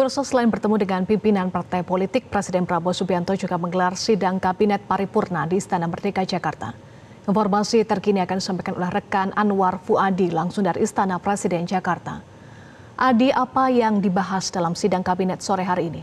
Bursa selain bertemu dengan pimpinan partai politik, Presiden Prabowo Subianto juga menggelar sidang kabinet paripurna di Istana Merdeka, Jakarta. Informasi terkini akan disampaikan oleh rekan Anwar Fuadi langsung dari Istana Presiden Jakarta. Adi, apa yang dibahas dalam sidang kabinet sore hari ini?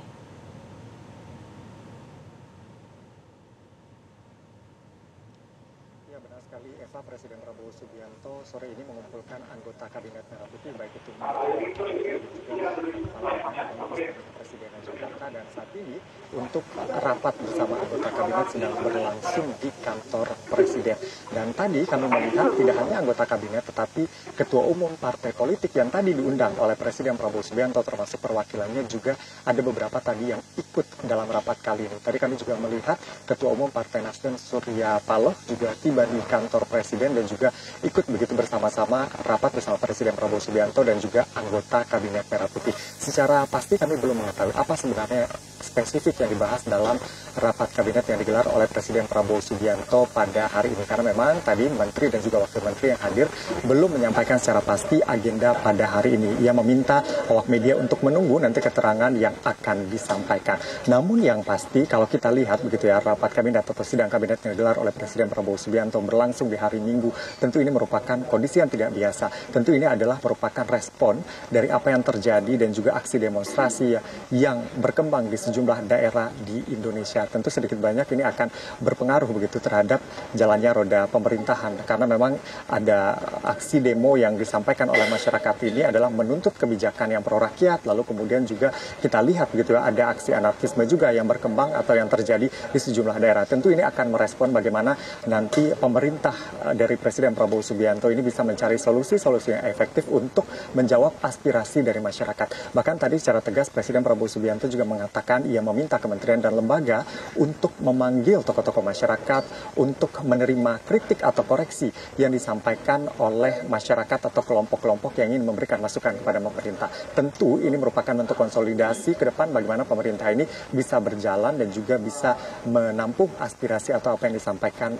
Ya, benar sekali Eva. Presiden Prabowo Subianto sore ini mengumpulkan anggota Kabinet Merah Putih baik itu Menteri dan juga Kepala Daerah di Istana Kepresidenan Jakarta, dan saat ini untuk rapat bersama anggota Kabinet sedang berlangsung di kantor Presiden. Dan tadi kami melihat tidak hanya anggota Kabinet tetapi Ketua Umum Partai Politik yang tadi diundang oleh Presiden Prabowo Subianto termasuk perwakilannya juga ada beberapa tadi yang ikut dalam rapat kali ini. Tadi kami juga melihat Ketua Umum Partai Nasdem Surya Paloh juga tiba di kantor Presiden dan juga ikut begitu bersama-sama rapat bersama Presiden Prabowo Subianto dan juga anggota Kabinet Merah Putih. Secara pasti kami belum mengetahui apa sebenarnya spesifik yang dibahas dalam rapat kabinet yang digelar oleh Presiden Prabowo Subianto pada hari ini, karena memang tadi Menteri dan juga Wakil Menteri yang hadir belum menyampaikan secara pasti agenda pada hari ini. Ia meminta awak media untuk menunggu nanti keterangan yang akan disampaikan. Namun yang pasti kalau kita lihat begitu ya, rapat kabinet atau sidang kabinet yang digelar oleh Presiden Prabowo Subianto berlangsung di hari Minggu, tentu ini merupakan kondisi yang tidak biasa. Tentu ini adalah merupakan respon dari apa yang terjadi dan juga aksi demonstrasi yang berkembang di sejumlah daerah di Indonesia. Tentu sedikit banyak ini akan berpengaruh begitu terhadap jalannya roda pemerintahan, karena memang ada aksi demo yang disampaikan oleh masyarakat ini adalah menuntut kebijakan yang pro rakyat, lalu kemudian juga kita lihat begitu ya, ada aksi anarkisme juga yang berkembang atau yang terjadi di sejumlah daerah. Tentu ini akan merespon bagaimana nanti pemerintah dari Presiden Prabowo Subianto ini bisa mencari solusi-solusi yang efektif untuk menjawab aspirasi dari masyarakat. Bahkan tadi secara tegas Presiden Prabowo Subianto juga mengatakan ia meminta kementerian dan lembaga untuk memanggil tokoh-tokoh masyarakat untuk menerima kritik atau koreksi yang disampaikan oleh masyarakat atau kelompok-kelompok yang ingin memberikan masukan kepada pemerintah. Tentu ini merupakan bentuk konsolidasi ke depan bagaimana pemerintah ini bisa berjalan dan juga bisa menampung aspirasi atau apa yang disampaikan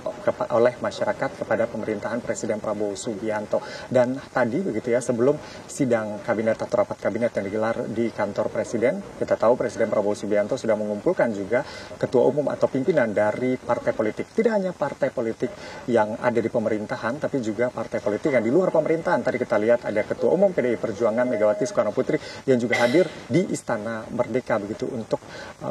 oleh masyarakat kepada pemerintahan Presiden Prabowo Subianto. Dan tadi begitu ya, sebelum sidang kabinet atau rapat kabinet yang digelar di kantor Presiden, kita tahu Presiden Prabowo Subianto sudah mengumpulkan juga ketua umum atau pimpinan dari partai politik. Tidak hanya partai politik yang ada di pemerintahan, tapi juga partai politik yang di luar pemerintahan. Tadi kita lihat ada ketua umum PDI Perjuangan Megawati Soekarno Putri yang juga hadir di Istana Merdeka begitu untuk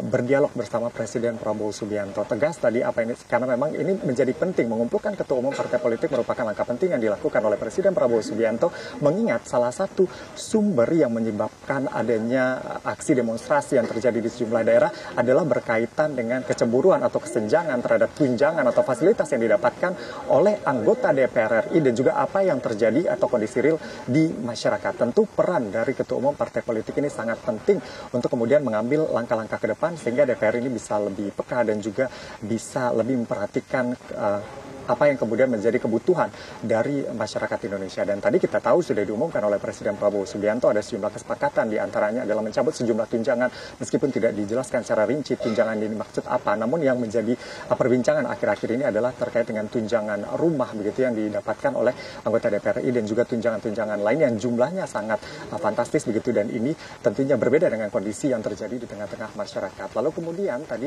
berdialog bersama Presiden Prabowo Subianto. Tegas tadi apa ini, karena memang ini menjadi penting mengumpulkan ketua umum partai politik merupakan langkah penting yang dilakukan oleh Presiden Prabowo Subianto, mengingat salah satu sumber yang menyebabkan adanya aksi demonstrasi yang terjadi di sejumlah daerah adalah berkaitan dengan kecemburuan atau kesenjangan terhadap tunjangan atau fasilitas yang didapatkan oleh anggota DPR RI dan juga apa yang terjadi atau kondisi real di masyarakat. Tentu peran dari ketua umum partai politik ini sangat penting untuk kemudian mengambil langkah-langkah ke depan sehingga DPR ini bisa lebih peka dan juga bisa lebih memperhatikan apa yang kemudian menjadi kebutuhan dari masyarakat Indonesia. Dan tadi kita tahu sudah diumumkan oleh Presiden Prabowo Subianto ada sejumlah kesepakatan, diantaranya adalah mencabut sejumlah tunjangan meskipun tidak dijelaskan secara rinci tunjangan ini maksud apa. Namun yang menjadi perbincangan akhir-akhir ini adalah terkait dengan tunjangan rumah begitu yang didapatkan oleh anggota DPR RI dan juga tunjangan-tunjangan lain yang jumlahnya sangat fantastis begitu, dan ini tentunya berbeda dengan kondisi yang terjadi di tengah-tengah masyarakat. Lalu kemudian tadi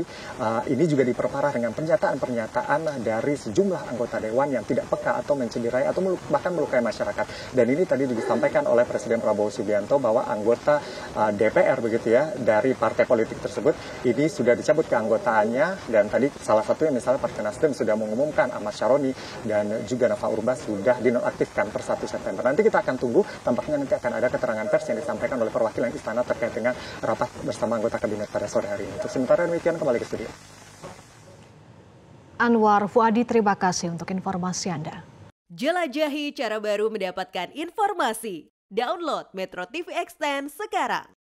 ini juga diperparah dengan pernyataan-pernyataan dari sejumlah anggota dewan yang tidak peka atau mencederai atau bahkan melukai masyarakat. Dan ini tadi disampaikan oleh Presiden Prabowo Subianto bahwa anggota DPR begitu ya dari partai politik tersebut ini sudah dicabut keanggotaannya, dan tadi salah satunya misalnya Partai Nasdem sudah mengumumkan Ahmad Syaroni dan juga Nafa Urbas sudah dinonaktifkan per 1 September. Nanti kita akan tunggu, tampaknya nanti akan ada keterangan pers yang disampaikan oleh perwakilan istana terkait dengan rapat bersama anggota kabinet pada sore hari ini. Untuk sementara demikian, kembali ke studio. Anwar Fuadi, terima kasih untuk informasi Anda. Jelajahi cara baru mendapatkan informasi. Download Metro TV Extend sekarang.